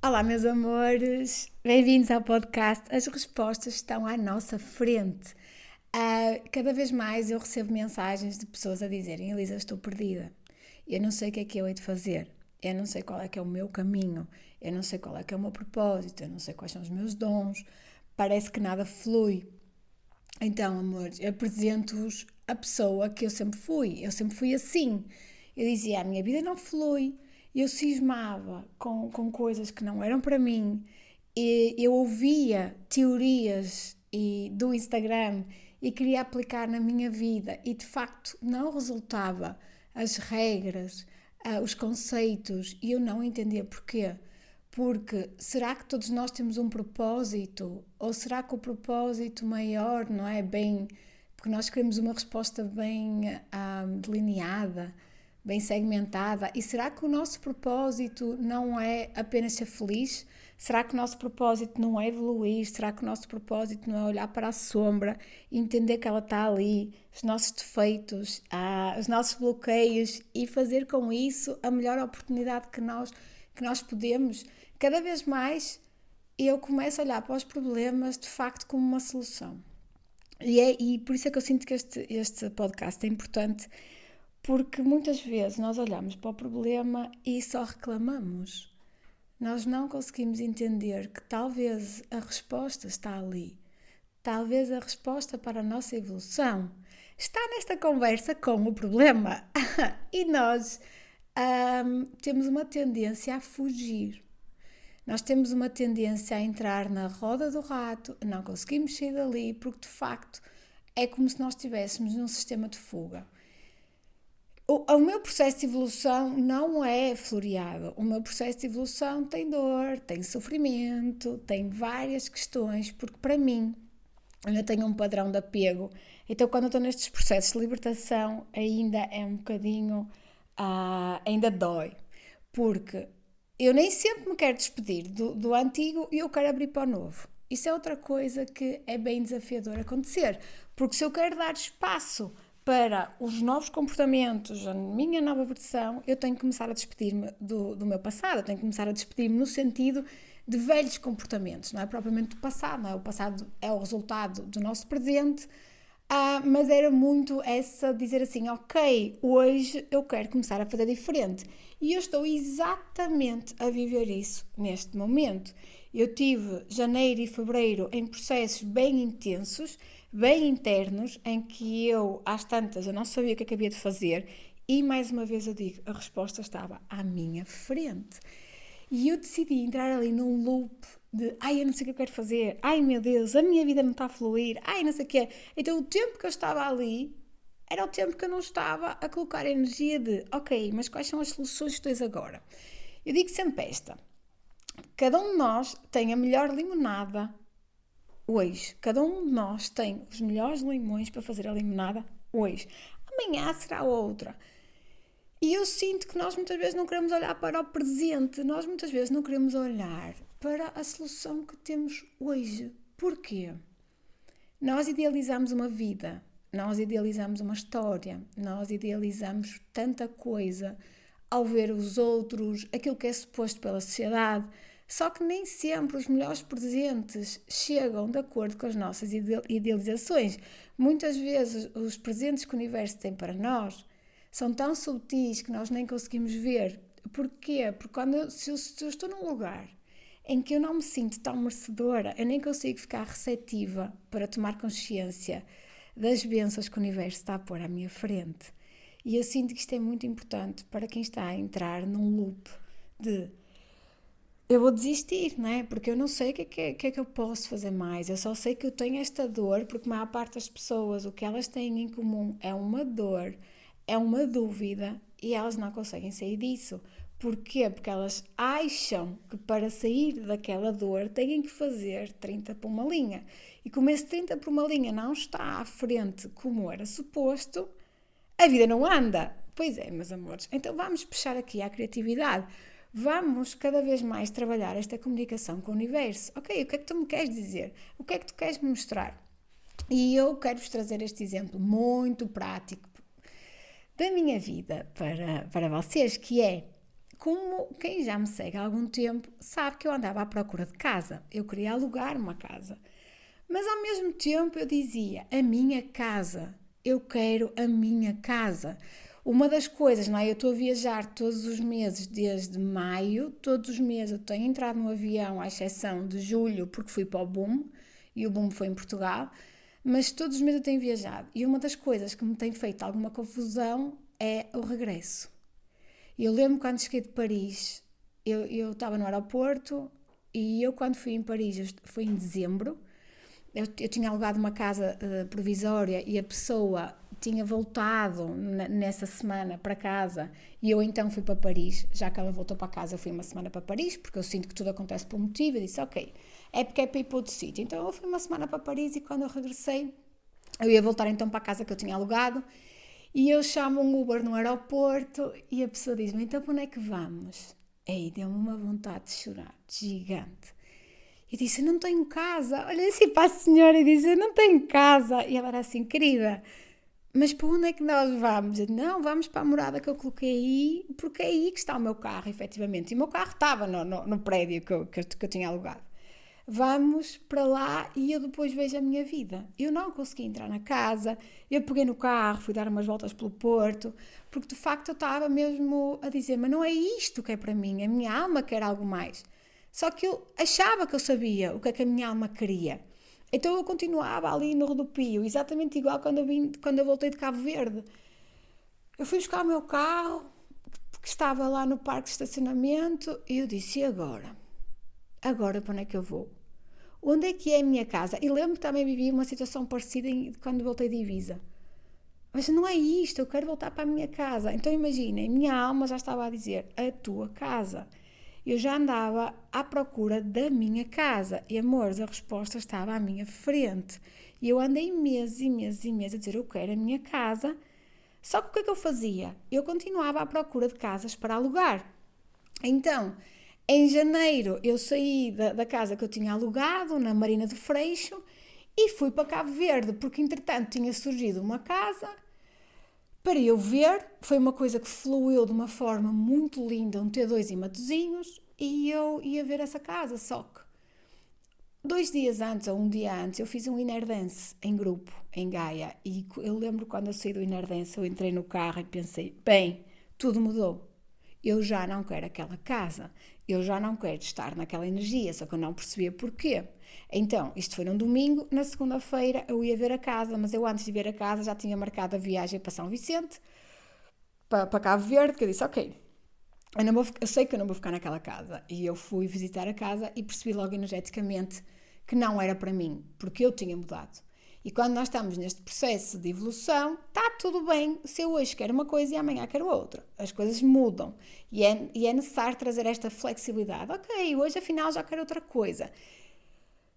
Olá, meus amores, bem-vindos ao podcast. As respostas estão à nossa frente. Cada vez mais eu recebo mensagens de pessoas a dizerem: Elisa, estou perdida. Eu não sei o que é que eu hei de fazer. Eu não sei qual é que é o meu caminho. Eu não sei qual é que é o meu propósito. Eu não sei quais são os meus dons. Parece que nada flui. Então, amores, eu apresento-vos a pessoa que eu sempre fui. Eu sempre fui assim. Eu dizia: a minha vida não flui. Eu cismava com coisas que não eram para mim. E eu ouvia teorias do Instagram e queria aplicar na minha vida e de facto não resultava as regras, os conceitos e eu não entendia porquê. Porque será que todos nós temos um propósito? Ou será que o propósito maior não é bem. Porque nós queremos uma resposta bem delineada, bem segmentada. E será que o nosso propósito não é apenas ser feliz? Será que o nosso propósito não é evoluir? Será que o nosso propósito não é olhar para a sombra e entender que ela está ali, os nossos defeitos, os nossos bloqueios e fazer com isso a melhor oportunidade que nós podemos? Cada vez mais eu começo a olhar para os problemas de facto como uma solução. E por isso é que eu sinto que este podcast é importante, porque muitas vezes nós olhamos para o problema e só reclamamos. Nós não conseguimos entender que talvez a resposta está ali. Talvez a resposta para a nossa evolução está nesta conversa com o problema. E nós temos uma tendência a fugir. Nós temos uma tendência a entrar na roda do rato, não conseguimos sair dali, porque de facto é como se nós estivéssemos num sistema de fuga. O meu processo de evolução não é floreado. O meu processo de evolução tem dor, tem sofrimento, tem várias questões, porque para mim eu tenho um padrão de apego. Então, quando eu estou nestes processos de libertação, ainda é um bocadinho. Ainda dói. Porque eu nem sempre me quero despedir do antigo e eu quero abrir para o novo. Isso é outra coisa que é bem desafiador acontecer. Porque se eu quero dar espaço para os novos comportamentos, a minha nova versão, eu tenho que começar a despedir-me do meu passado. Eu tenho que começar a despedir-me no sentido de velhos comportamentos, não é propriamente do passado, não é? O passado é o resultado do nosso presente, mas era muito essa dizer assim, ok, hoje eu quero começar a fazer diferente. E eu estou exatamente a viver isso neste momento. Eu tive janeiro e fevereiro em processos bem intensos, bem internos, em que eu, às tantas, eu não sabia o que é que havia de fazer e, mais uma vez eu digo, a resposta estava à minha frente. E eu decidi entrar ali num loop de ai, eu não sei o que eu quero fazer, ai meu Deus, a minha vida não está a fluir, ai não sei o que é. Então o tempo que eu estava ali era o tempo que eu não estava a colocar energia de ok, mas quais são as soluções que tens agora? Eu digo sempre esta, cada um de nós tem a melhor limonada hoje, cada um de nós tem os melhores limões para fazer a limonada hoje, amanhã será outra. E eu sinto que nós muitas vezes não queremos olhar para o presente, nós muitas vezes não queremos olhar para a solução que temos hoje. Porquê? Nós idealizamos uma vida, nós idealizamos uma história, nós idealizamos tanta coisa ao ver os outros, aquilo que é suposto pela sociedade, só que nem sempre os melhores presentes chegam de acordo com as nossas idealizações. Muitas vezes os presentes que o universo tem para nós são tão subtis que nós nem conseguimos ver. Porquê? Porque se eu estou num lugar em que eu não me sinto tão merecedora, eu nem consigo ficar receptiva para tomar consciência das bênçãos que o universo está a pôr à minha frente. E eu sinto que isto é muito importante para quem está a entrar num loop de eu vou desistir, não é? Porque eu não sei o que é que eu posso fazer mais. Eu só sei que eu tenho esta dor, porque a maior parte das pessoas, o que elas têm em comum é uma dor, é uma dúvida e elas não conseguem sair disso. Porquê? Porque elas acham que para sair daquela dor têm que fazer 30 por uma linha. E como esse 30 por uma linha não está à frente como era suposto, a vida não anda. Pois é, meus amores. Então vamos puxar aqui à criatividade. Vamos cada vez mais trabalhar esta comunicação com o universo. Ok, o que é que tu me queres dizer? O que é que tu queres me mostrar? E eu quero-vos trazer este exemplo muito prático da minha vida para vocês, que é como quem já me segue há algum tempo sabe que eu andava à procura de casa. Eu queria alugar uma casa. Mas ao mesmo tempo eu dizia, a minha casa. Eu quero a minha casa. Uma das coisas, não é? Eu estou a viajar todos os meses desde maio. Todos os meses eu tenho entrado no avião, à exceção de julho, porque fui para o Boom. E o Boom foi em Portugal. Mas todos os meses eu tenho viajado. E uma das coisas que me tem feito alguma confusão é o regresso. Eu lembro quando cheguei de Paris, eu estava no aeroporto e eu quando fui em Paris, foi em dezembro, eu tinha alugado uma casa provisória e a pessoa tinha voltado nessa semana para casa e eu então fui para Paris. Já que ela voltou para casa, eu fui uma semana para Paris, porque eu sinto que tudo acontece por um motivo. Eu disse, ok, é porque é para ir para outro sítio. Então eu fui uma semana para Paris e quando eu regressei, eu ia voltar então para a casa que eu tinha alugado e eu chamo um Uber no aeroporto e a pessoa diz-me, então para onde é que vamos? Aí deu-me uma vontade de chorar, gigante. Eu disse, eu não tenho casa. Olhei assim para a senhora e disse, eu não tenho casa. E ela era assim, querida, mas para onde é que nós vamos? Eu disse, não, vamos para a morada que eu coloquei aí, porque é aí que está o meu carro, efetivamente. E o meu carro estava no prédio que eu tinha alugado. Vamos para lá e eu depois vejo a minha vida. Eu não consegui entrar na casa, eu peguei no carro, fui dar umas voltas pelo Porto, porque de facto eu estava mesmo a dizer, mas não é isto que é para mim, a minha alma quer algo mais. Só que eu achava que eu sabia o que é que a minha alma queria. Então eu continuava ali no rodopio, exatamente igual quando eu voltei de Cabo Verde. Eu fui buscar o meu carro, que estava lá no parque de estacionamento, e eu disse, e agora? Agora para onde é que eu vou? Onde é que é a minha casa? E lembro que também vivi uma situação parecida quando voltei de Ibiza. Mas não é isto, eu quero voltar para a minha casa. Então imaginem, a minha alma já estava a dizer, a tua casa. Eu já andava à procura da minha casa. E, amores, a resposta estava à minha frente. E eu andei meses e meses e meses a dizer, eu quero a minha casa. Só que o que é que eu fazia? Eu continuava à procura de casas para alugar. Então, em janeiro, eu saí da casa que eu tinha alugado, na Marina do Freixo, e fui para Cabo Verde, porque entretanto tinha surgido uma casa para eu ver. Foi uma coisa que fluiu de uma forma muito linda, um T2 e Matosinhos, e eu ia ver essa casa. Só que 2 dias antes, ou um dia antes, eu fiz um Inner Dance em grupo, em Gaia, e eu lembro quando eu saí do Inner Dance, eu entrei no carro e pensei, bem, tudo mudou. Eu já não quero aquela casa, eu já não quero estar naquela energia, só que eu não percebia porquê. Então, isto foi num domingo, na segunda-feira eu ia ver a casa, mas eu antes de ver a casa já tinha marcado a viagem para São Vicente, para Cabo Verde, que eu disse, ok, eu sei que eu não vou ficar naquela casa. E eu fui visitar a casa e percebi logo energeticamente que não era para mim, porque eu tinha mudado. E quando nós estamos neste processo de evolução, está tudo bem se eu hoje quero uma coisa e amanhã quero outra. As coisas mudam e é necessário trazer esta flexibilidade. Ok, hoje afinal já quero outra coisa.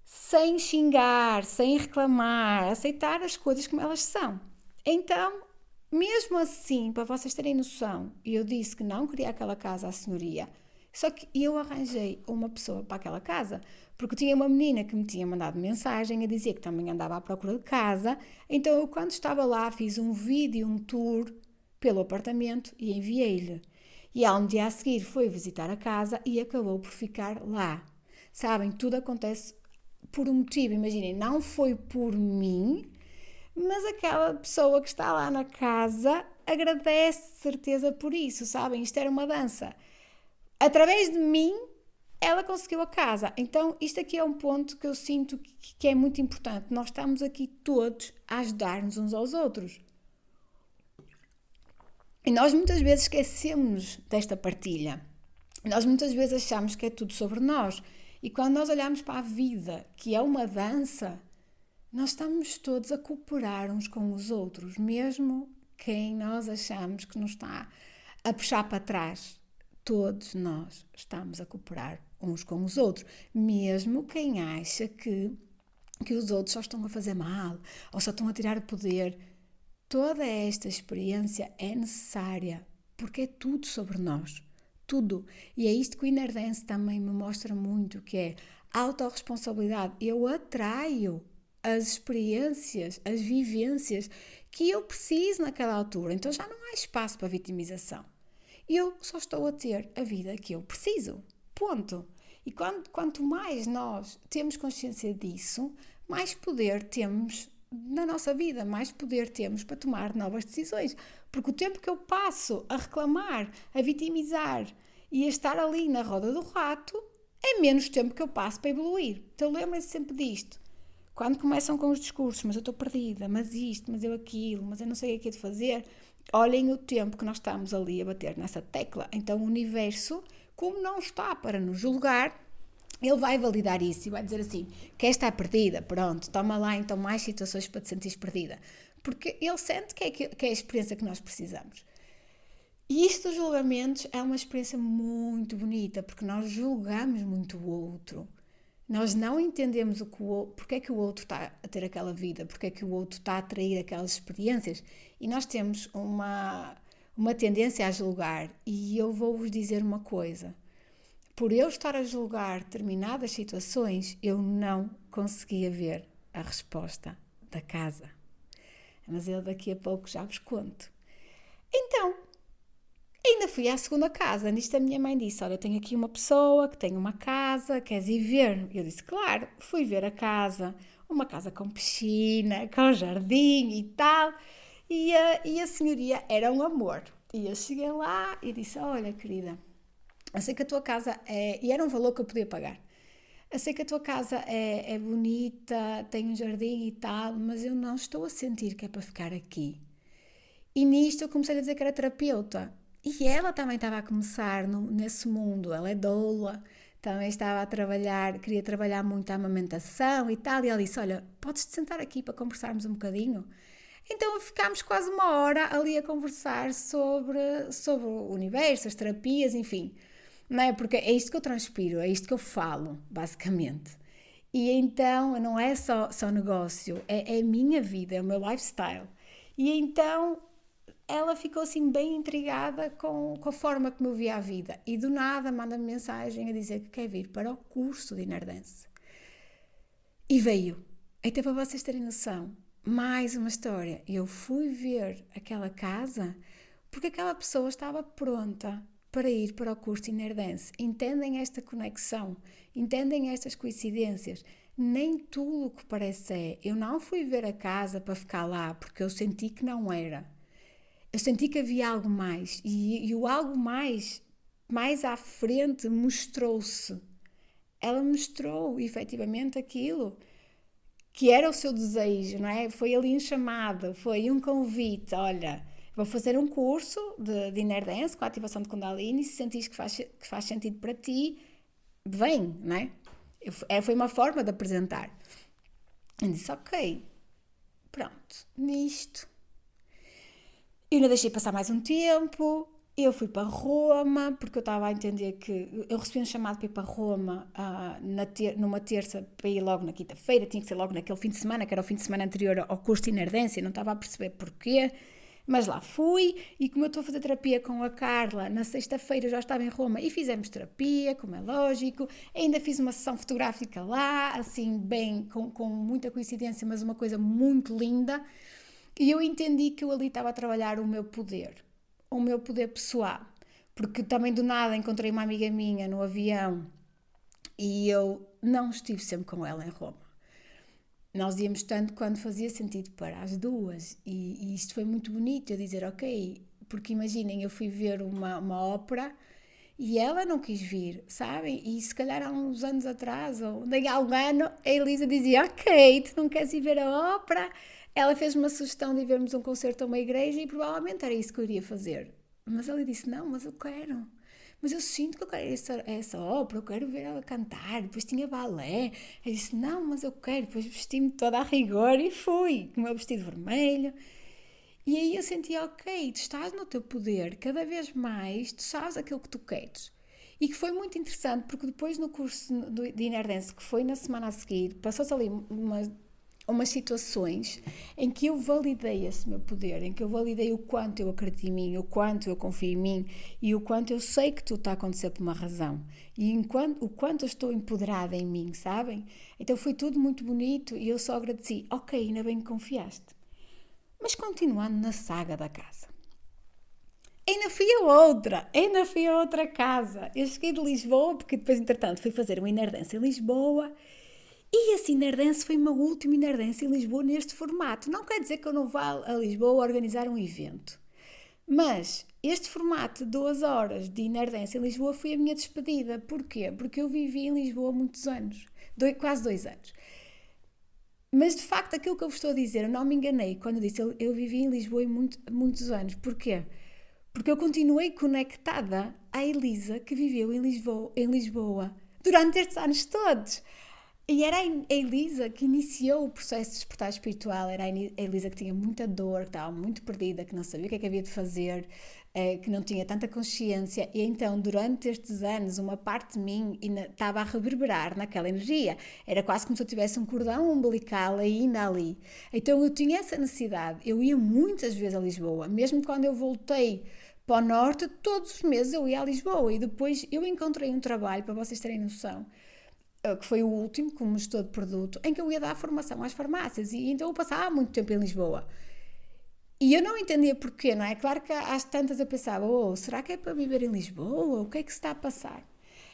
Sem xingar, sem reclamar, aceitar as coisas como elas são. Então, mesmo assim, para vocês terem noção, eu disse que não queria aquela casa à senhoria, só que eu arranjei uma pessoa para aquela casa, porque tinha uma menina que me tinha mandado mensagem a dizer que também andava à procura de casa. Então eu, quando estava lá, fiz um vídeo, um tour pelo apartamento e enviei-lhe. E ela, no dia a seguir, foi visitar a casa e acabou por ficar lá. Sabem, tudo acontece por um motivo. Imaginem, não foi por mim, mas aquela pessoa que está lá na casa agradece de certeza por isso, sabem? Isto era uma dança. Através de mim, ela conseguiu a casa. Então, isto aqui é um ponto que eu sinto que é muito importante. Nós estamos aqui todos a ajudar-nos uns aos outros. E nós muitas vezes esquecemos desta partilha. Nós muitas vezes achamos que é tudo sobre nós. E quando nós olhamos para a vida, que é uma dança, nós estamos todos a cooperar uns com os outros, mesmo quem nós achamos que nos está a puxar para trás. Todos nós estamos a cooperar uns com os outros, mesmo quem acha que os outros só estão a fazer mal ou só estão a tirar o poder. Toda esta experiência é necessária, porque é tudo sobre nós, tudo. E é isto que o Inner Dance também me mostra muito, que é autorresponsabilidade. Eu atraio as experiências, as vivências que eu preciso naquela altura. Então já não há espaço para vitimização. Eu só estou a ter a vida que eu preciso. Ponto. E quanto mais nós temos consciência disso, mais poder temos na nossa vida, mais poder temos para tomar novas decisões. Porque o tempo que eu passo a reclamar, a vitimizar e a estar ali na roda do rato, é menos tempo que eu passo para evoluir. Então lembrem-se sempre disto. Quando começam com os discursos, mas eu estou perdida, mas isto, mas eu aquilo, mas eu não sei o que é de fazer, olhem o tempo que nós estamos ali a bater nessa tecla. Então o universo, como não está para nos julgar, ele vai validar isso e vai dizer assim, quer estar perdida? Pronto, toma lá então mais situações para te sentires perdida. Porque ele sente que é a experiência que nós precisamos. E isto dos julgamentos é uma experiência muito bonita, porque nós julgamos muito o outro. Nós não entendemos porque é que o outro está a ter aquela vida, porque é que o outro está a atrair aquelas experiências. E nós temos uma tendência a julgar. E eu vou-vos dizer uma coisa. Por eu estar a julgar determinadas situações, eu não conseguia ver a resposta da casa. Mas eu daqui a pouco já vos conto. Então, ainda fui à segunda casa. Nisto a minha mãe disse, olha, tenho aqui uma pessoa que tem uma casa, queres ir ver? Eu disse, claro, fui ver a casa. Uma casa com piscina, com jardim e tal. E a senhoria era um amor. E eu cheguei lá e disse, olha, querida, eu sei que a tua casa é... E era um valor que eu podia pagar. Eu sei que a tua casa é bonita, tem um jardim e tal, mas eu não estou a sentir que é para ficar aqui. E nisto eu comecei a dizer que era terapeuta. E ela também estava a começar nesse mundo. Ela é doula, também estava a trabalhar, queria trabalhar muito a amamentação e tal. E ela disse, olha, podes-te sentar aqui para conversarmos um bocadinho? Então ficámos quase uma hora ali a conversar sobre o universo, as terapias, enfim. Não é? Porque é isto que eu transpiro, é isto que eu falo, basicamente. E então não é só negócio, é a minha vida, é o meu lifestyle. E então ela ficou assim bem intrigada com a forma como eu via a vida. E do nada manda-me mensagem a dizer que quer vir para o curso de Inner Dance. E veio. Então, para vocês terem noção, mais uma história. Eu fui ver aquela casa porque aquela pessoa estava pronta para ir para o curso de Inner Dance. Entendem esta conexão? Entendem estas coincidências? Nem tudo o que parece é. Eu não fui ver a casa para ficar lá porque eu senti que não era. Eu senti que havia algo mais. E o algo mais à frente mostrou-se. Ela mostrou efetivamente aquilo que era o seu desejo, não é? Foi ali um chamado, foi um convite, olha, vou fazer um curso de Inner Dance com a ativação de Kundalini, se sentires que faz sentido para ti, vem, não é? Foi uma forma de apresentar. Eu disse, ok, pronto, nisto. Eu ainda deixei passar mais um tempo, eu fui para Roma, porque eu estava a entender que eu recebi um chamado para ir para Roma numa terça, para ir logo na quinta-feira, tinha que ser logo naquele fim de semana, que era o fim de semana anterior ao curso de Inner Dance, não estava a perceber porquê, mas lá fui, e como eu estou a fazer terapia com a Carla, na sexta-feira eu já estava em Roma e fizemos terapia, como é lógico, ainda fiz uma sessão fotográfica lá, assim bem, com muita coincidência, mas uma coisa muito linda, e eu entendi que eu ali estava a trabalhar o meu poder pessoal, porque também do nada encontrei uma amiga minha no avião e eu não estive sempre com ela em Roma. Nós íamos tanto quando fazia sentido para as duas e isto foi muito bonito, eu dizer ok, porque imaginem, eu fui ver uma ópera e ela não quis vir, sabem? E se calhar há uns anos atrás, ou nem há um ano, a Elisa dizia ok, tu não queres ir ver a ópera? Ela fez uma sugestão de vermos um concerto a uma igreja e provavelmente era isso que eu iria fazer. Mas ela disse, não, mas eu quero. Mas eu sinto que eu quero essa ópera, eu quero ver ela cantar. Depois tinha balé. Eu disse, não, mas eu quero. Depois vesti-me toda a rigor e fui, com o meu vestido vermelho. E aí eu senti, ok, tu estás no teu poder, cada vez mais tu sabes aquilo que tu queres. E que foi muito interessante, porque depois no curso de Inner Dance, que foi na semana a seguir, passou-se ali umas situações em que eu validei esse meu poder, em que eu validei o quanto eu acredito em mim, o quanto eu confio em mim e o quanto eu sei que tudo está a acontecer por uma razão e o quanto eu estou empoderada em mim, sabem? Então foi tudo muito bonito e eu só agradeci, ok, ainda bem que confiaste. Mas continuando na saga da casa. Ainda fui a outra casa. Eu cheguei de Lisboa, porque depois, entretanto, fui fazer um Inner Dance em Lisboa. E esse Inner Dance foi o meu último Inner Dance em Lisboa neste formato. Não quer dizer que eu não vá a Lisboa organizar um evento. Mas este formato de 2 horas de Inner Dance em Lisboa foi a minha despedida. Porquê? Porque eu vivi em Lisboa muitos anos. Quase 2 anos. Mas de facto, aquilo que eu vos estou a dizer, eu não me enganei quando eu disse eu vivi em Lisboa muitos anos. Porquê? Porque eu continuei conectada à Elisa que viveu em Lisboa durante estes anos todos. E era a Elisa que iniciou o processo de despertar espiritual, era a Elisa que tinha muita dor, que estava muito perdida, que não sabia o que é que havia de fazer, que não tinha tanta consciência, e então durante estes anos uma parte de mim estava a reverberar naquela energia, era quase como se eu tivesse um cordão umbilical ainda ali. Então eu tinha essa necessidade, eu ia muitas vezes a Lisboa, mesmo quando eu voltei para o norte, todos os meses eu ia a Lisboa, e depois eu encontrei um trabalho, para vocês terem noção, que foi o último como gestor de produto, em que eu ia dar formação às farmácias, e então eu passava muito tempo em Lisboa. E eu não entendia porquê, não é? Claro que às tantas eu pensava, será que é para viver em Lisboa? O que é que se está a passar?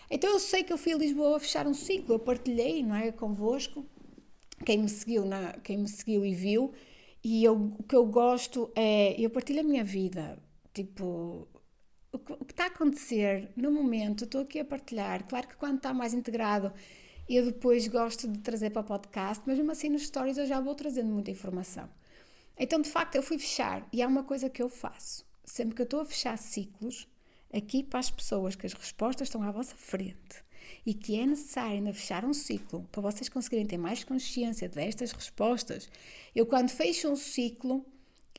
Então eu sei que eu fui a Lisboa a fechar um ciclo, eu partilhei, não é, convosco, quem me seguiu e viu, e o que eu gosto é, eu partilho a minha vida, tipo, o que está a acontecer no momento, estou aqui a partilhar. Claro que quando está mais integrado, eu depois gosto de trazer para o podcast, mas mesmo assim nos stories eu já vou trazendo muita informação. Então, de facto, eu fui fechar, e há uma coisa que eu faço. Sempre que eu estou a fechar ciclos, aqui para as pessoas que as respostas estão à vossa frente e que é necessário ainda fechar um ciclo para vocês conseguirem ter mais consciência destas respostas, eu quando fecho um ciclo,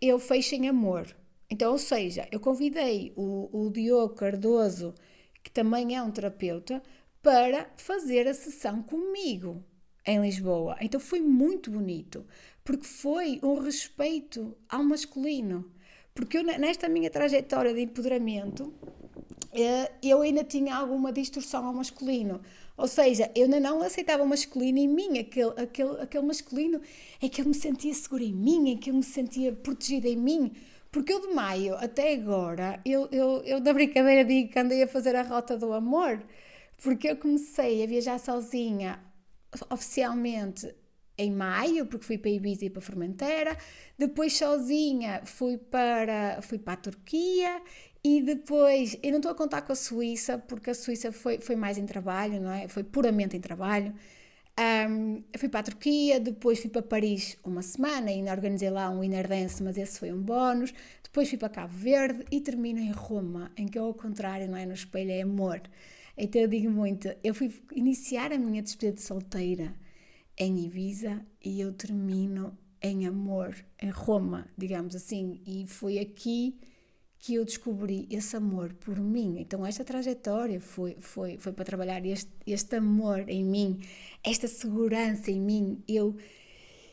eu fecho em amor. Então, ou seja, eu convidei o Diogo Cardoso, que também é um terapeuta, para fazer a sessão comigo em Lisboa. Então foi muito bonito, porque foi um respeito ao masculino. Porque eu, nesta minha trajetória de empoderamento, eu ainda tinha alguma distorção ao masculino. Ou seja, eu ainda não aceitava o masculino em mim, aquele masculino em que eu me sentia segura em mim, em que eu me sentia protegida em mim. Porque eu de maio até agora, eu da brincadeira digo que andei a fazer a rota do amor, porque eu comecei a viajar sozinha oficialmente em maio, porque fui para Ibiza e para Formentera, depois sozinha fui para a Turquia e depois, eu não estou a contar com a Suíça, porque a Suíça foi mais em trabalho, não é? Foi puramente em trabalho. Fui para a Turquia, depois fui para Paris uma semana, ainda organizei lá um Inner Dance, mas esse foi um bónus. Depois fui para Cabo Verde e termino em Roma, em que ao contrário, não é? No espelho é amor. Então eu digo muito, eu fui iniciar a minha despedida de solteira em Ibiza e eu termino em amor, em Roma, digamos assim, e foi aqui que eu descobri esse amor por mim. Então esta trajetória foi para trabalhar este amor em mim, esta segurança em mim. Eu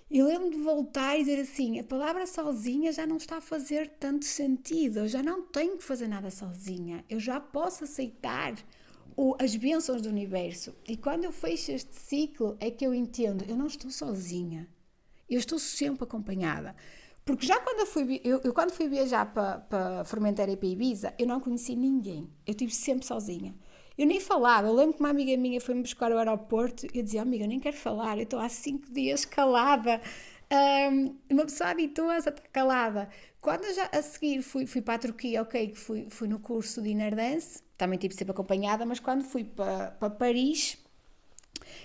lembro de voltar e dizer assim, a palavra sozinha já não está a fazer tanto sentido, eu já não tenho que fazer nada sozinha, eu já posso aceitar as bênçãos do universo. E quando eu fecho este ciclo é que eu entendo, eu não estou sozinha, eu estou sempre acompanhada. Porque já quando quando fui viajar para Formentera e para Ibiza, eu não conheci ninguém. Eu estive sempre sozinha. Eu nem falava. Eu lembro que uma amiga minha foi-me buscar ao aeroporto e eu dizia, amiga, eu nem quero falar, eu estou há 5 dias calada. Uma pessoa habitua-se a estar calada. Quando eu já a seguir fui para a Turquia, ok, que fui no curso de Inner Dance, também tive sempre acompanhada, mas quando fui para Paris,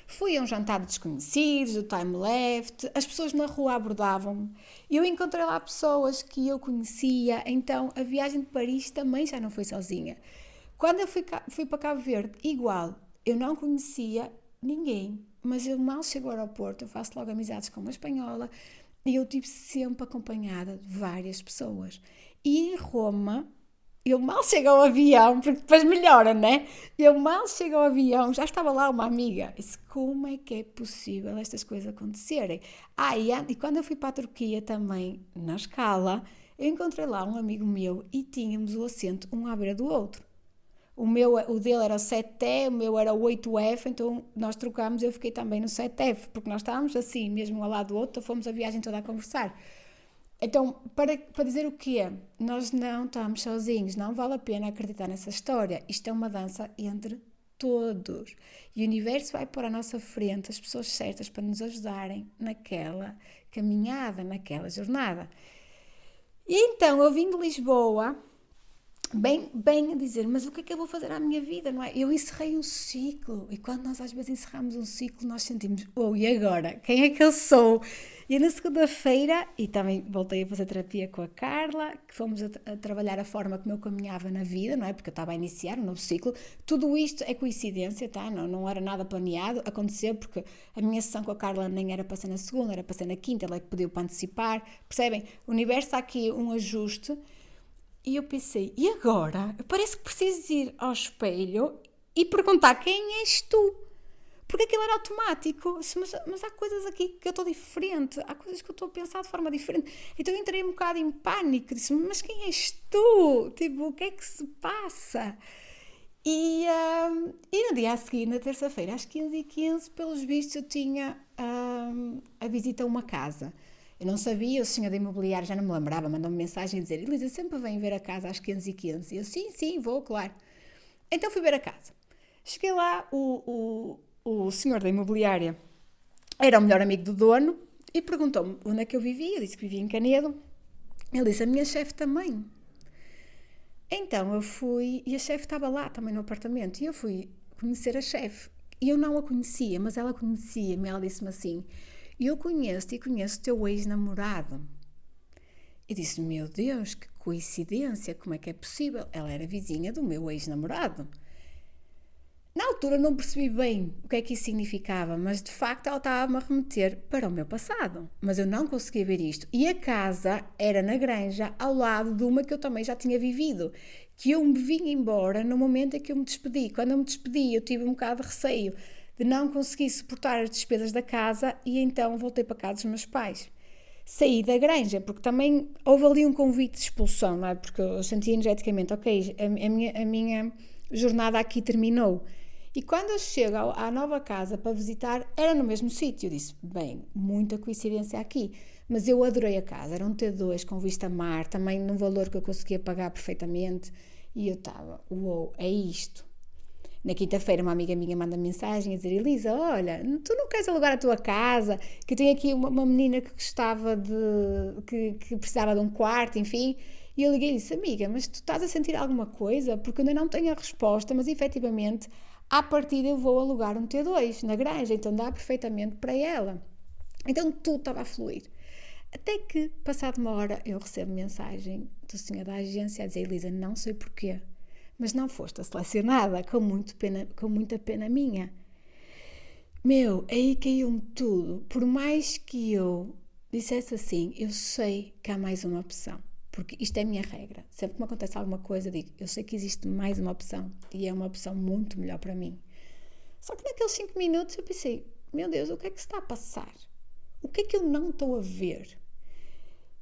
fui a um jantar de desconhecidos, do time left, as pessoas na rua abordavam-me. Eu encontrei lá pessoas que eu conhecia, então a viagem de Paris também já não foi sozinha. Quando eu fui para Cabo Verde, igual, eu não conhecia ninguém, mas eu mal chego ao aeroporto, eu faço logo amizades com uma espanhola e eu estive sempre acompanhada de várias pessoas. E em Roma, eu mal chego ao avião, porque depois melhora, né? Eu mal chego ao avião, já estava lá uma amiga. Disse, como é que é possível estas coisas acontecerem? E quando eu fui para a Turquia também, na escala, eu encontrei lá um amigo meu e tínhamos o assento um à beira do outro. O dele era o 7E, o meu era o 8F, então nós trocámos, eu fiquei também no 7F, porque nós estávamos assim, mesmo ao lado do outro, fomos a viagem toda a conversar. Então, para dizer o quê? Nós não estamos sozinhos, não vale a pena acreditar nessa história. Isto é uma dança entre todos. E o universo vai pôr à nossa frente as pessoas certas para nos ajudarem naquela caminhada, naquela jornada. E então, eu vim de Lisboa, bem a dizer, mas o que é que eu vou fazer à minha vida, não é? Eu encerrei um ciclo, e quando nós às vezes encerramos um ciclo, nós sentimos, e agora? Quem é que eu sou? E na segunda-feira, e também voltei a fazer terapia com a Carla, que fomos a trabalhar a forma como eu caminhava na vida, não é? Porque eu estava a iniciar um novo ciclo. Tudo isto é coincidência, tá? Não era nada planeado, aconteceu porque a minha sessão com a Carla nem era para ser na segunda, era para ser na quinta, ela é que pediu para antecipar, percebem? O universo há aqui um ajuste. E eu pensei, e agora? Parece que preciso ir ao espelho e perguntar quem és tu. Porque aquilo era automático. Mas há coisas aqui que eu estou diferente. Há coisas que eu estou a pensar de forma diferente. Então eu entrei um bocado em pânico. Disse, mas quem és tu? Tipo, o que é que se passa? E no dia a seguir, na terça-feira, às 15h15, pelos vistos, eu tinha a visita a uma casa. Eu não sabia, o senhor da imobiliária já não me lembrava, mandou-me mensagem a dizer, Elisa, sempre vem ver a casa às 15h15. E eu, sim, vou, claro. Então fui ver a casa. Cheguei lá, o senhor da imobiliária era o melhor amigo do dono e perguntou-me onde é que eu vivia. Eu disse que vivia em Canedo. Ele disse, a minha chefe também. Então eu fui, e a chefe estava lá também no apartamento, e eu fui conhecer a chefe. E eu não a conhecia, mas ela conhecia-me. Ela disse-me assim, eu conheço-te e conheço o teu ex-namorado. E disse, meu Deus, que coincidência, como é que é possível? Ela era vizinha do meu ex-namorado. Na altura não percebi bem o que é que isso significava, mas de facto ela estava-me a remeter para o meu passado. Mas eu não conseguia ver isto. E a casa era na granja, ao lado de uma que eu também já tinha vivido, que eu me vim embora no momento em que eu me despedi. Quando eu me despedi, eu tive um bocado de receio de não conseguir suportar as despesas da casa e então voltei para casa dos meus pais. Saí da granja, porque também houve ali um convite de expulsão, não é? Porque eu senti energeticamente, ok, a minha jornada aqui terminou. E quando eu chego à nova casa para visitar, era no mesmo sítio. Eu disse, bem, muita coincidência aqui. Mas eu adorei a casa, era um T2 com vista a mar, também num valor que eu conseguia pagar perfeitamente. E eu estava, uou, é isto. Na quinta-feira uma amiga minha manda mensagem a dizer, Elisa, olha, tu não queres alugar a tua casa? Que eu tenho aqui uma menina que gostava que precisava de um quarto, enfim. E eu liguei e disse, amiga, mas tu estás a sentir alguma coisa? Porque eu ainda não tenho a resposta, mas efetivamente, à partida eu vou alugar um T2 na granja, então dá perfeitamente para ela. Então tudo estava a fluir. Até que, passado uma hora, eu recebo mensagem do senhor da agência a dizer, Elisa, não sei porquê, mas não foste a selecionada, com muita pena minha. Meu, aí caiu-me tudo. Por mais que eu dissesse assim, eu sei que há mais uma opção. Porque isto é a minha regra. Sempre que me acontece alguma coisa, eu digo, eu sei que existe mais uma opção. E é uma opção muito melhor para mim. Só que naqueles 5 minutos eu pensei, meu Deus, o que é que se está a passar? O que é que eu não estou a ver?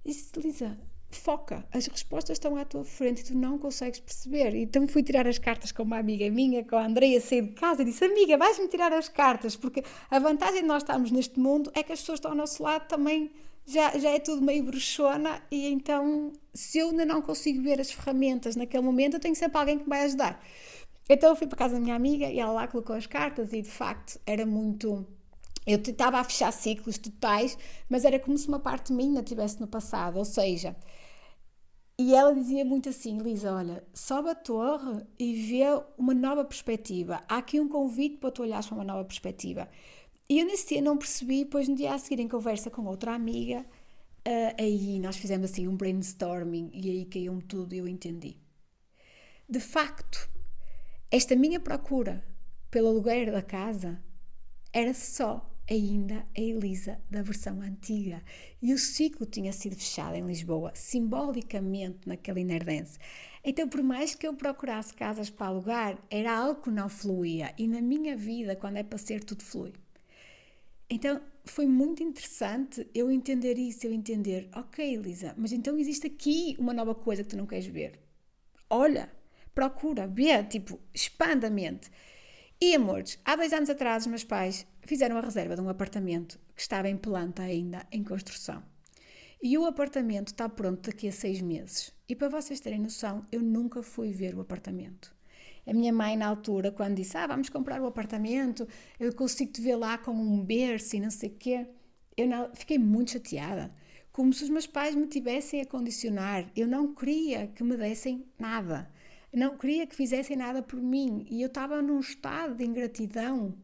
E disse, Lisa, foca, as respostas estão à tua frente e tu não consegues perceber. Então fui tirar as cartas com uma amiga minha, com a Andreia, saí de casa e disse, amiga, vais-me tirar as cartas, porque a vantagem de nós estarmos neste mundo é que as pessoas que estão ao nosso lado também já é tudo meio bruxona e então se eu ainda não consigo ver as ferramentas naquele momento, eu tenho sempre alguém que me vai ajudar. Então eu fui para casa da minha amiga e ela lá colocou as cartas e de facto era muito... Eu estava a fechar ciclos totais, mas era como se uma parte minha estivesse no passado, ou seja, e ela dizia muito assim, Lisa, olha, sobe a torre e vê uma nova perspectiva. Há aqui um convite para tu olhares para uma nova perspectiva. E eu nesse dia não percebi, pois no dia a seguir em conversa com outra amiga, aí nós fizemos assim um brainstorming e aí caiu-me tudo e eu entendi. De facto, esta minha procura pelo aluguer da casa era só ainda a Elisa da versão antiga. E o ciclo tinha sido fechado em Lisboa, simbolicamente naquele Inner Dance. Então, por mais que eu procurasse casas para alugar, era algo que não fluía. E na minha vida, quando é para ser, tudo flui. Então, foi muito interessante eu entender isso, eu entender, ok, Elisa, mas então existe aqui uma nova coisa que tu não queres ver. Olha, procura, vê, tipo, expanda a mente. E, amores, há 2 anos atrás os meus pais fizeram a reserva de um apartamento que estava em planta ainda, em construção. E o apartamento está pronto daqui a 6 meses. E para vocês terem noção, eu nunca fui ver o apartamento. A minha mãe, na altura, quando disse, vamos comprar o apartamento, eu consigo te ver lá com um berço e não sei o quê, fiquei muito chateada. Como se os meus pais me tivessem a condicionar. Eu não queria que me dessem nada. Eu não queria que fizessem nada por mim. E eu estava num estado de ingratidão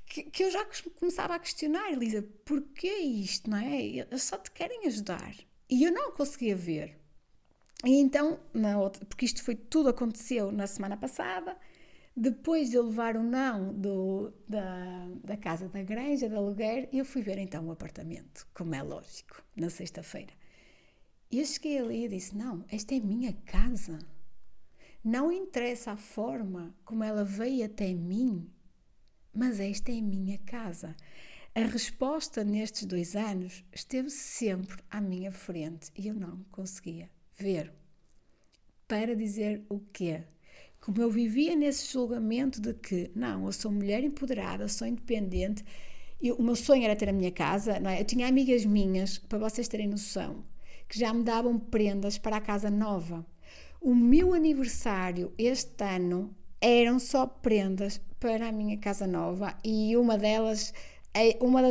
que eu já começava a questionar, Elisa, porquê isto, não é? Eles só te querem ajudar. E eu não conseguia ver. E então, porque isto tudo aconteceu na semana passada, depois de eu levar o não da casa da Granja, de aluguer, eu fui ver então o apartamento, como é lógico, na sexta-feira. E eu cheguei ali e disse, não, esta é a minha casa. Não interessa a forma como ela veio até mim, mas esta é a minha casa. A resposta nestes 2 anos esteve sempre à minha frente e eu não conseguia ver. Para dizer o quê? Como eu vivia nesse julgamento de que, não, eu sou mulher empoderada, sou independente, o meu sonho era ter a minha casa, não é? Eu tinha amigas minhas, para vocês terem noção, que já me davam prendas para a casa nova. O meu aniversário este ano eram só prendas para a minha casa nova e uma das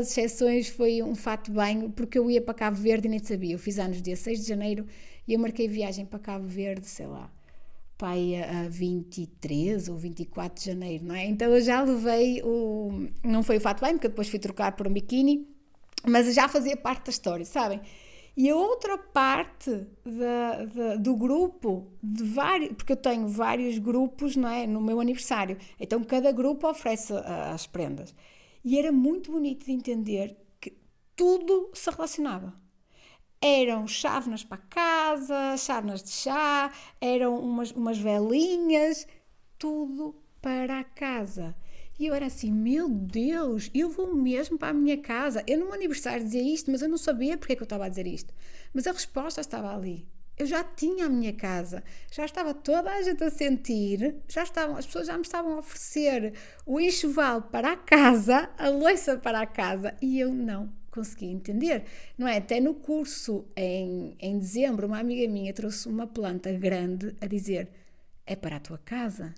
exceções foi um fato de banho, porque eu ia para Cabo Verde e nem sabia. Eu fiz anos dia 6 de janeiro e eu marquei viagem para Cabo Verde, sei lá, pai a 23 ou 24 de janeiro, não é? Então eu já levei não foi o fato bem, porque eu depois fui trocar por um biquíni, mas já fazia parte da história, sabem? E a outra parte do grupo, porque eu tenho vários grupos, não é? No meu aniversário, então cada grupo oferece as prendas. E era muito bonito de entender que tudo se relacionava. Eram chávenas para casa, chávenas de chá, eram umas velinhas, tudo para a casa. E eu era assim, meu Deus, eu vou mesmo para a minha casa. Eu no meu aniversário dizia isto, mas eu não sabia porque é que eu estava a dizer isto. Mas a resposta estava ali. Eu já tinha a minha casa, já estava toda a gente a sentir, as pessoas já me estavam a oferecer o enxoval para a casa, a louça para a casa, e eu não conseguia entender, não é? Até no curso, em dezembro, uma amiga minha trouxe uma planta grande a dizer, é para a tua casa?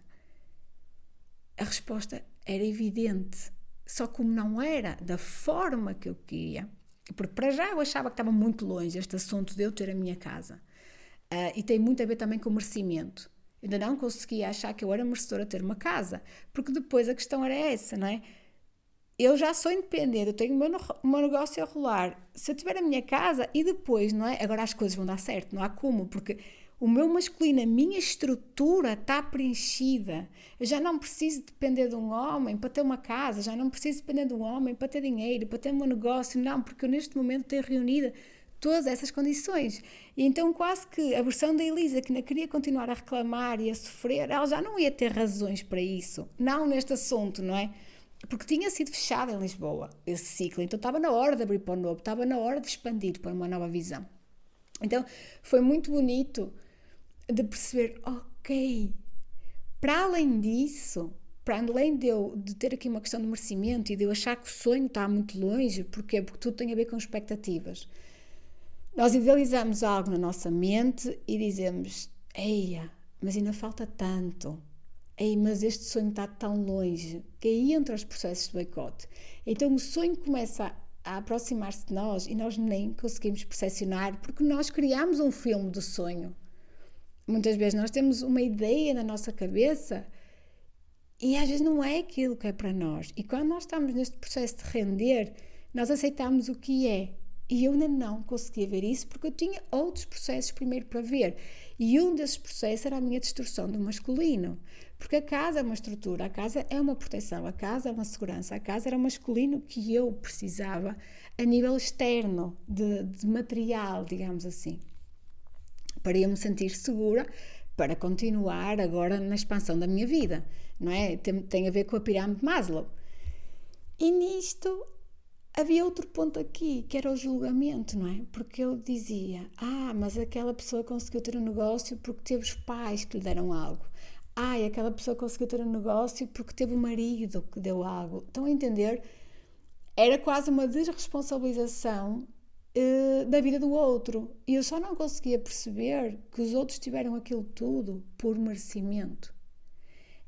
A resposta era evidente, só como não era da forma que eu queria, porque para já eu achava que estava muito longe este assunto de eu ter a minha casa. E tem muito a ver também com o merecimento. Eu ainda não conseguia achar que eu era merecedora de ter uma casa, porque depois a questão era essa, não é? Eu já sou independente, eu tenho o meu negócio a rolar. Se eu tiver a minha casa e depois, não é? Agora as coisas vão dar certo, não há como, porque o meu masculino, a minha estrutura está preenchida. Eu já não preciso depender de um homem para ter uma casa, já não preciso depender de um homem para ter dinheiro, para ter o meu negócio, não, porque eu neste momento tenho reunida todas essas condições. E então quase que a versão da Elisa, que não queria continuar a reclamar e a sofrer, ela já não ia ter razões para isso. Não neste assunto, não é? Porque tinha sido fechado em Lisboa esse ciclo, então estava na hora de abrir para o novo, estava na hora de expandir para uma nova visão. Então foi muito bonito de perceber, ok, para além disso, para além de ter aqui uma questão de merecimento e de eu achar que o sonho está muito longe, porquê? Porque tudo tem a ver com expectativas. Nós idealizamos algo na nossa mente e dizemos, eia, mas ainda falta tanto. Ei, mas este sonho está tão longe, que aí entra os processos de boicote. Então o sonho começa a aproximar-se de nós e nós nem conseguimos percepcionar porque nós criamos um filme do sonho. Muitas vezes nós temos uma ideia na nossa cabeça e às vezes não é aquilo que é para nós. E quando nós estamos neste processo de render, nós aceitamos o que é. E eu ainda não conseguia ver isso porque eu tinha outros processos primeiro para ver. E um desses processos era a minha distorção do masculino. Porque a casa é uma estrutura, a casa é uma proteção, a casa é uma segurança, a casa era o masculino que eu precisava a nível externo, de material, digamos assim. Para eu me sentir segura, para continuar agora na expansão da minha vida, não é? Tem a ver com a pirâmide de Maslow. E nisto havia outro ponto aqui, que era o julgamento, não é? Porque eu dizia, mas aquela pessoa conseguiu ter um negócio porque teve os pais que lhe deram algo. Aquela pessoa conseguiu ter um negócio porque teve o marido que deu algo. Estão a entender? Era quase uma desresponsabilização da vida do outro. E eu só não conseguia perceber que os outros tiveram aquilo tudo por merecimento.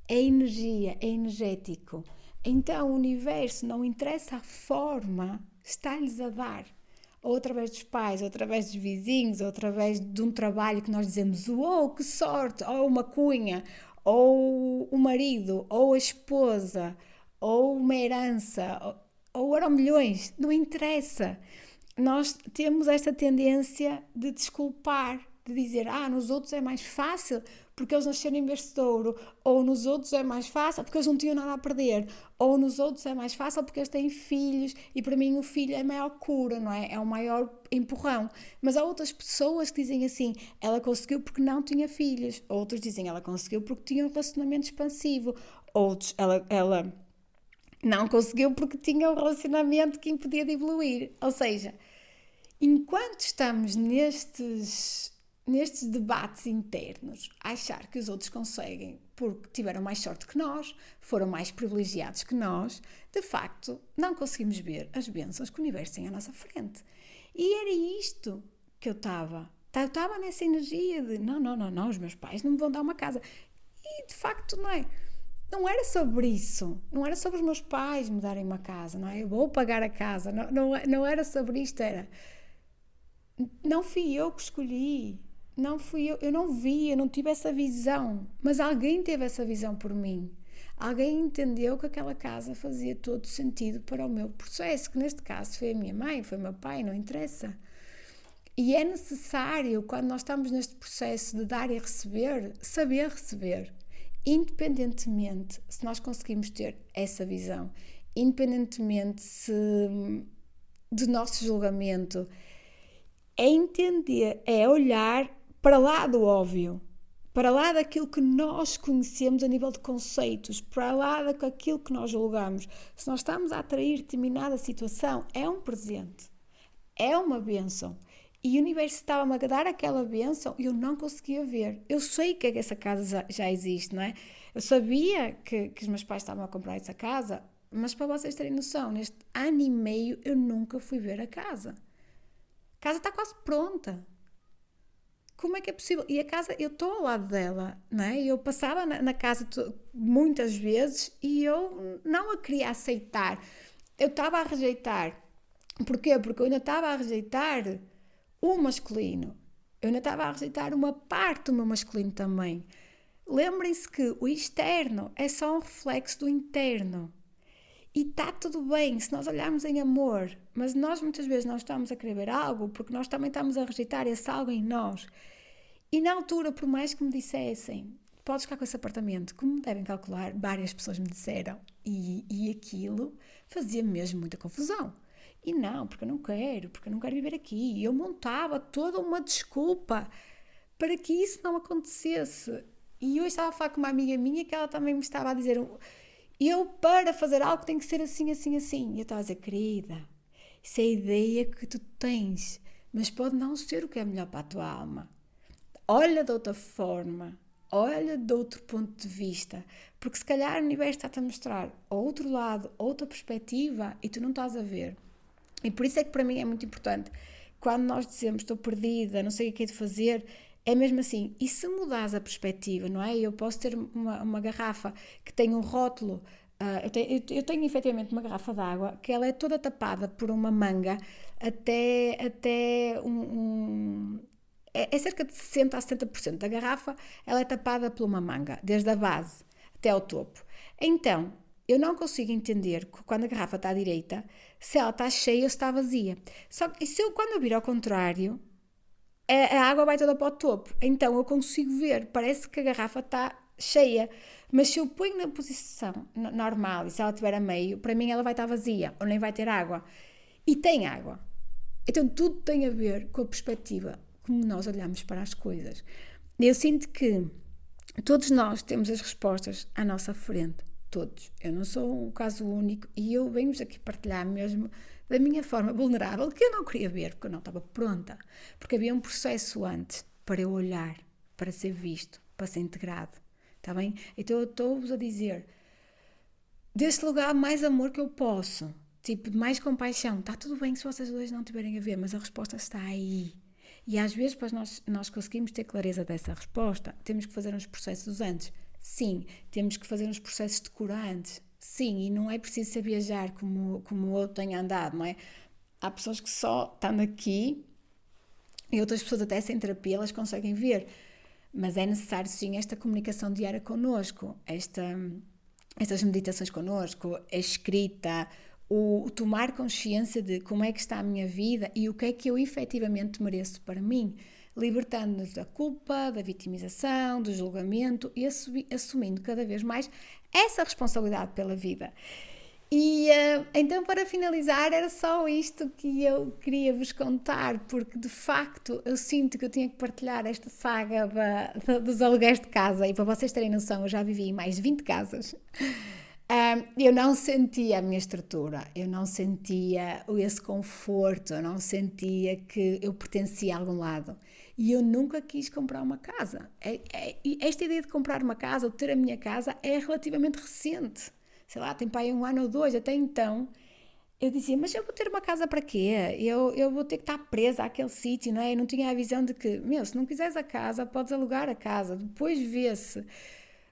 É energia, é energético. Então o universo, não interessa a forma, está-lhes a dar. Ou através dos pais, ou através dos vizinhos, ou através de um trabalho que nós dizemos, uou, que sorte, ou uma cunha, ou o marido, ou a esposa, ou uma herança, ou eram milhões, não interessa. Nós temos esta tendência de desculpar, de dizer, nos outros é mais fácil porque eles nasceram em berço de ouro, ou nos outros é mais fácil porque eles não tinham nada a perder, ou nos outros é mais fácil porque eles têm filhos e para mim o filho é a maior cura, não é? É o maior empurrão. Mas há outras pessoas que dizem assim, ela conseguiu porque não tinha filhos, outros dizem, ela conseguiu porque tinha um relacionamento expansivo, outros, ela não conseguiu porque tinha um relacionamento que impedia de evoluir. Ou seja, enquanto estamos nestes debates internos, a achar que os outros conseguem porque tiveram mais sorte que nós, foram mais privilegiados que nós, de facto, não conseguimos ver as bênçãos que o universo tem à nossa frente. E era isto que eu estava. Eu estava nessa energia de não, os meus pais não me vão dar uma casa. E, de facto, não é? Não era sobre isso, não era sobre os meus pais me darem uma casa, não é? Eu vou pagar a casa, não era sobre isto, era... Não fui eu que escolhi, não fui eu não vi, eu não tive essa visão, mas alguém teve essa visão por mim. Alguém entendeu que aquela casa fazia todo sentido para o meu processo, que neste caso foi a minha mãe, foi o meu pai, não interessa. E é necessário, quando nós estamos neste processo de dar e receber, saber receber. Independentemente se nós conseguimos ter essa visão, independentemente do nosso julgamento, é entender, é olhar para lá do óbvio, para lá daquilo que nós conhecemos a nível de conceitos, para lá daquilo que nós julgamos. Se nós estamos a atrair determinada situação, é um presente, é uma bênção. E o universo estava-me a dar aquela bênção e eu não conseguia ver. Eu sei que essa casa já existe, não é? Eu sabia que os meus pais estavam a comprar essa casa, mas para vocês terem noção, neste ano e meio eu nunca fui ver a casa. A casa está quase pronta. Como é que é possível? E a casa, eu estou ao lado dela, não é? Eu passava na casa muitas vezes e eu não a queria aceitar. Eu estava a rejeitar. Porquê? Porque eu ainda estava a rejeitar o masculino. Eu ainda estava a rejeitar uma parte do meu masculino também. Lembrem-se que o externo é só um reflexo do interno. E está tudo bem se nós olharmos em amor, mas nós muitas vezes não estamos a querer ver algo porque nós também estamos a rejeitar esse algo em nós. E na altura, por mais que me dissessem, podes ficar com esse apartamento, como devem calcular, várias pessoas me disseram, e aquilo fazia mesmo muita confusão. E não, porque eu não quero viver aqui. E eu montava toda uma desculpa para que isso não acontecesse. E eu estava a falar com uma amiga minha que ela também me estava a dizer, eu para fazer algo tem que ser assim, assim, assim. E eu estava a dizer, querida, isso é a ideia que tu tens, mas pode não ser o que é melhor para a tua alma. Olha de outra forma, olha de outro ponto de vista, porque se calhar o universo está-te a mostrar outro lado, outra perspectiva e tu não estás a ver. E por isso é que para mim é muito importante, quando nós dizemos estou perdida, não sei o que é de fazer, é mesmo assim, e se mudares a perspectiva, não é? Eu posso ter uma garrafa que tem um rótulo, eu tenho efetivamente uma garrafa de água que ela é toda tapada por uma manga até é cerca de 60% a 70% da garrafa, ela é tapada por uma manga, desde a base até ao topo. Então, eu não consigo entender quando a garrafa está à direita, se ela está cheia ou se está vazia. Só que quando eu vir ao contrário, a água vai toda para o topo. Então eu consigo ver, parece que a garrafa está cheia. Mas se eu ponho na posição normal e se ela estiver a meio, para mim ela vai estar vazia ou nem vai ter água. E tem água. Então tudo tem a ver com a perspectiva, como nós olhamos para as coisas. Eu sinto que todos nós temos as respostas à nossa frente. Todos. Eu não sou um caso único e eu venho-vos aqui partilhar mesmo da minha forma vulnerável, que eu não queria ver, porque eu não estava pronta. Porque havia um processo antes para eu olhar, para ser visto, para ser integrado. Está bem? Então eu estou-vos a dizer, desse lugar mais amor que eu posso. tipo, de mais compaixão. Está tudo bem se vocês dois não tiverem a ver, mas a resposta está aí. E às vezes, para nós conseguimos ter clareza dessa resposta, temos que fazer uns processos antes. Sim, temos que fazer uns processos de cura antes. Sim, e não é preciso ser viajar como eu tenho andado, não é? Há pessoas que só estando aqui e outras pessoas até sem terapia elas conseguem ver. Mas é necessário sim esta comunicação diária connosco, estas meditações connosco, a escrita, o tomar consciência de como é que está a minha vida e o que é que eu efetivamente mereço para mim, libertando-nos da culpa, da vitimização, do julgamento e assumindo cada vez mais essa responsabilidade pela vida. E então, para finalizar, era só isto que eu queria vos contar, porque de facto eu sinto que eu tinha que partilhar esta saga dos aluguéis de casa. E para vocês terem noção, eu já vivi em mais de 20 casas. Eu não sentia a minha estrutura, eu não sentia esse conforto, eu não sentia que eu pertencia a algum lado. E eu nunca quis comprar uma casa. Esta ideia de comprar uma casa ou de ter a minha casa é relativamente recente. Sei lá, tem para aí 1 ano ou 2, até então eu dizia, mas eu vou ter uma casa para quê? Eu vou ter que estar presa àquele sítio, não é? Eu não tinha a visão de que, se não quiseres a casa, podes alugar a casa, depois vê-se.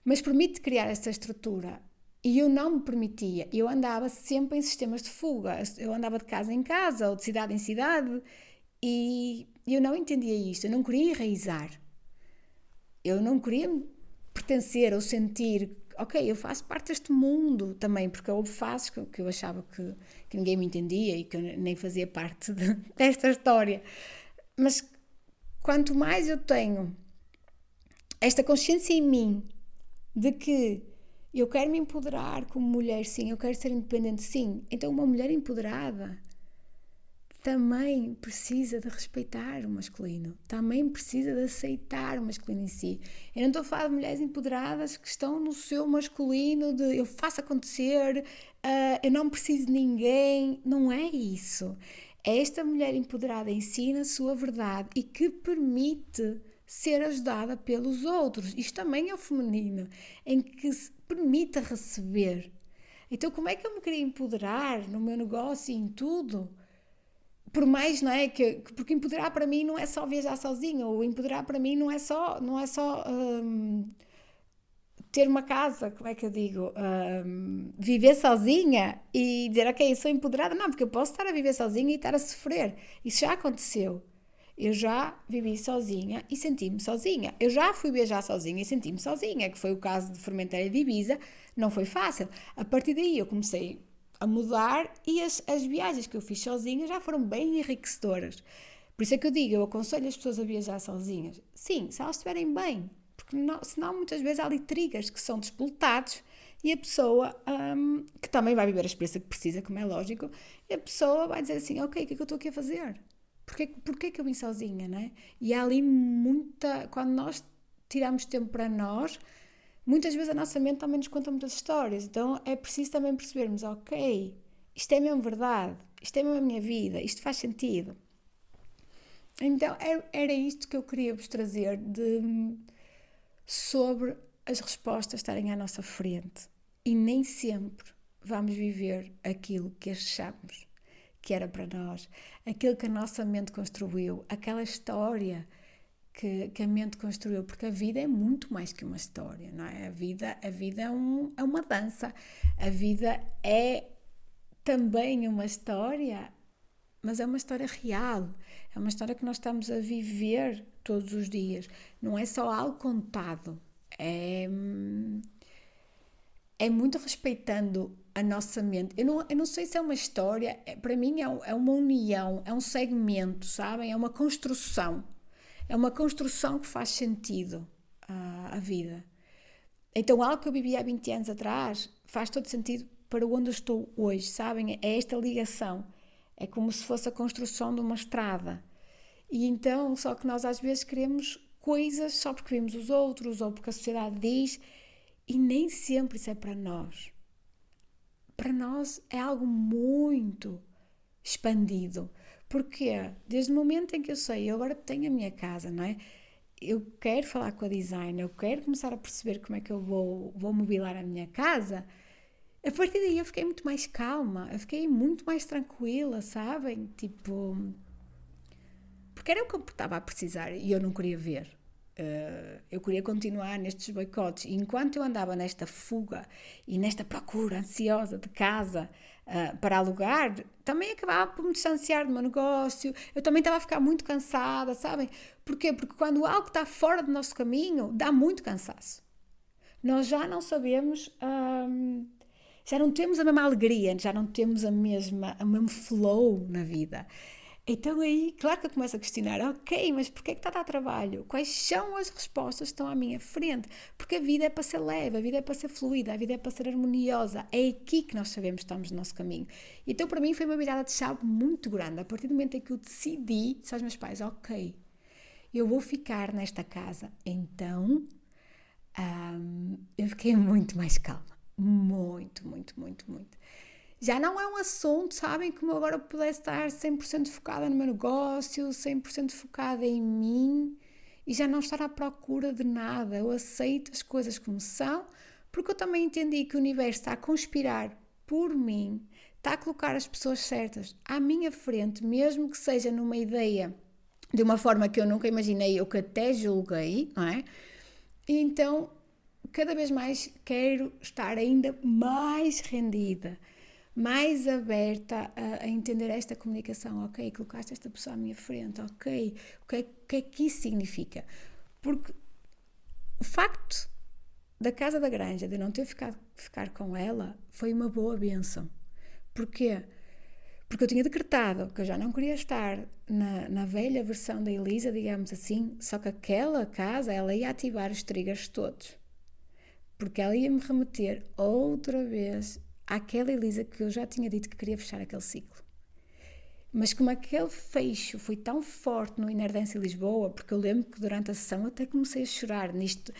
Mas permite criar esta estrutura. E eu não me permitia. Eu andava sempre em sistemas de fuga. Eu andava de casa em casa ou de cidade em cidade e eu não entendia isto. Eu não queria enraizar. Eu não queria pertencer ou sentir, ok, eu faço parte deste mundo também, porque houve fases que eu achava que ninguém me entendia e que eu nem fazia parte desta história. Mas quanto mais eu tenho esta consciência em mim de que eu quero me empoderar como mulher, sim, eu quero ser independente, sim, então uma mulher empoderada também precisa de respeitar o masculino, também precisa de aceitar o masculino em si. Eu não estou a falar de mulheres empoderadas que estão no seu masculino de eu faço acontecer, eu não preciso de ninguém, não é isso. É esta mulher empoderada em si, na sua verdade, e que permite ser ajudada pelos outros. Isto também é o feminino, em que se permita receber. Então como é que eu me queria empoderar no meu negócio e em tudo? Por mais, não é? Porque empoderar para mim não é só viajar sozinho, ou empoderar para mim não é só ter uma casa, como é que eu digo? Viver sozinha e dizer, ok, sou empoderada. Não, porque eu posso estar a viver sozinha e estar a sofrer. Isso já aconteceu. Eu já vivi sozinha e senti-me sozinha. Eu já fui viajar sozinha e senti-me sozinha, que foi o caso de Formentera e de Ibiza. Não foi fácil. A partir daí eu comecei a mudar e as viagens que eu fiz sozinha já foram bem enriquecedoras. Por isso é que eu digo, eu aconselho as pessoas a viajar sozinhas. Sim, se elas estiverem bem, porque senão muitas vezes há ali triggers que são despoletados e a pessoa, que também vai viver a experiência que precisa, como é lógico, e a pessoa vai dizer assim, ok, o que é que eu estou aqui a fazer? Porquê que eu vim sozinha, né? E há ali quando nós tiramos tempo para nós, muitas vezes a nossa mente também nos conta muitas histórias, então é preciso também percebermos, ok, isto é mesmo verdade, isto é mesmo a minha vida, isto faz sentido. Então era isto que eu queria vos trazer sobre as respostas estarem à nossa frente e nem sempre vamos viver aquilo que achamos que era para nós, aquilo que a nossa mente construiu, aquela história que a mente construiu, porque a vida é muito mais que uma história, não é? A vida é uma dança, a vida é também uma história, mas é uma história real, é uma história que nós estamos a viver todos os dias, não é só algo contado, é muito respeitando a nossa mente. Eu não sei se é uma história, para mim é uma união, é um segmento, sabem? É uma construção. É uma construção que faz sentido à vida. Então, algo que eu vivi há 20 anos atrás faz todo sentido para onde eu estou hoje, sabem? É esta ligação. É como se fosse a construção de uma estrada. E então, só que nós às vezes queremos coisas só porque vimos os outros ou porque a sociedade diz, e nem sempre isso é para nós. Para nós é algo muito expandido. Porquê? Desde o momento em que eu sei, eu agora tenho a minha casa, não é? Eu quero falar com a designer, eu quero começar a perceber como é que eu vou mobilar a minha casa. A partir daí eu fiquei muito mais calma, eu fiquei muito mais tranquila, sabem? Tipo, porque era o que eu estava a precisar e eu não queria ver. Eu queria continuar nestes boicotes. E enquanto eu andava nesta fuga e nesta procura ansiosa de casa para alugar, também acabava por me distanciar do meu negócio. Eu também estava a ficar muito cansada, sabem? Porquê? Porque quando algo está fora do nosso caminho, dá muito cansaço. Nós já não sabemos, já não temos a mesma alegria, já não temos o mesmo flow na vida. Então aí, claro que eu começo a questionar, ok, mas porquê é que está a dar trabalho? Quais são as respostas que estão à minha frente? Porque a vida é para ser leve, a vida é para ser fluida, a vida é para ser harmoniosa. É aqui que nós sabemos que estamos no nosso caminho. Então para mim foi uma virada de chave muito grande. A partir do momento em que eu decidi, disse aos meus pais, ok, eu vou ficar nesta casa. Então eu fiquei muito mais calma. Muito, muito, muito, muito. Já não é um assunto, sabem, como eu agora pudesse estar 100% focada no meu negócio, 100% focada em mim e já não estar à procura de nada. Eu aceito as coisas como são, porque eu também entendi que o universo está a conspirar por mim, está a colocar as pessoas certas à minha frente, mesmo que seja numa ideia de uma forma que eu nunca imaginei ou que até julguei, não é? E então, cada vez mais quero estar ainda mais rendida, mais aberta a entender esta comunicação. Ok, colocaste esta pessoa à minha frente, ok, o que é que isso significa? Porque o facto da Casa da Granja, de não ter ficar com ela, foi uma boa bênção. Porquê? Porque eu tinha decretado que eu já não queria estar na velha versão da Elisa, digamos assim, só que aquela casa, ela ia ativar os triggers todos. Porque ela ia me remeter outra vez àquela Elisa que eu já tinha dito que queria fechar aquele ciclo. Mas como aquele fecho foi tão forte no Inner Dance em Lisboa, porque eu lembro que durante a sessão até comecei a chorar nisto,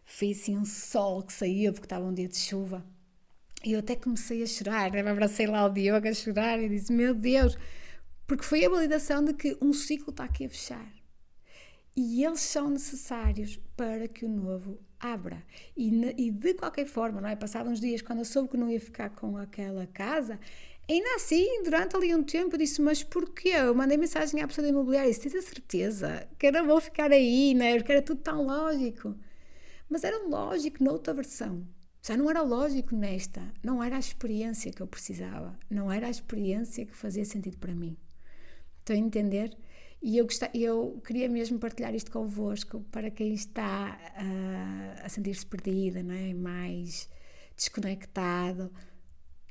fez assim um sol que saía porque estava um dia de chuva. E eu até comecei a chorar, eu abracei lá o Diogo a chorar e disse, meu Deus, porque foi a validação de que um ciclo está aqui a fechar. E eles são necessários para que o novo abra. E de qualquer forma, não é? Passados uns dias, quando eu soube que não ia ficar com aquela casa, ainda assim, durante ali um tempo, eu disse, mas porquê? Eu mandei mensagem à pessoa da imobiliária e disse, tens a certeza que eu não vou ficar aí, não é? Porque era tudo tão lógico. Mas era lógico noutra versão. Já não era lógico nesta. Não era a experiência que eu precisava. Não era a experiência que fazia sentido para mim. Estão a entender? E eu queria mesmo partilhar isto convosco para quem está a sentir-se perdida, não é? Mais desconectado.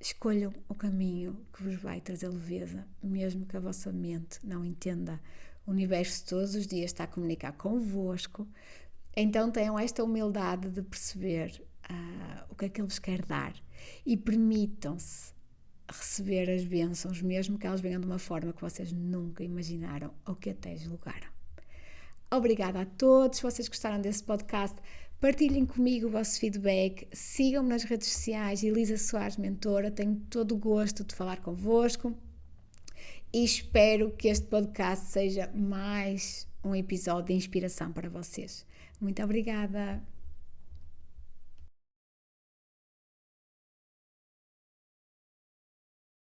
Escolham o caminho que vos vai trazer leveza, mesmo que a vossa mente não entenda. O universo todos os dias está a comunicar convosco. Então tenham esta humildade de perceber o que é que Ele vos quer dar e permitam-se receber as bênçãos, mesmo que elas venham de uma forma que vocês nunca imaginaram ou que até julgaram. Obrigada a todos. Se vocês gostaram desse podcast, partilhem comigo o vosso feedback, sigam-me nas redes sociais, Elisa Soares Mentora, tenho todo o gosto de falar convosco e espero que este podcast seja mais um episódio de inspiração para vocês. Muito obrigada!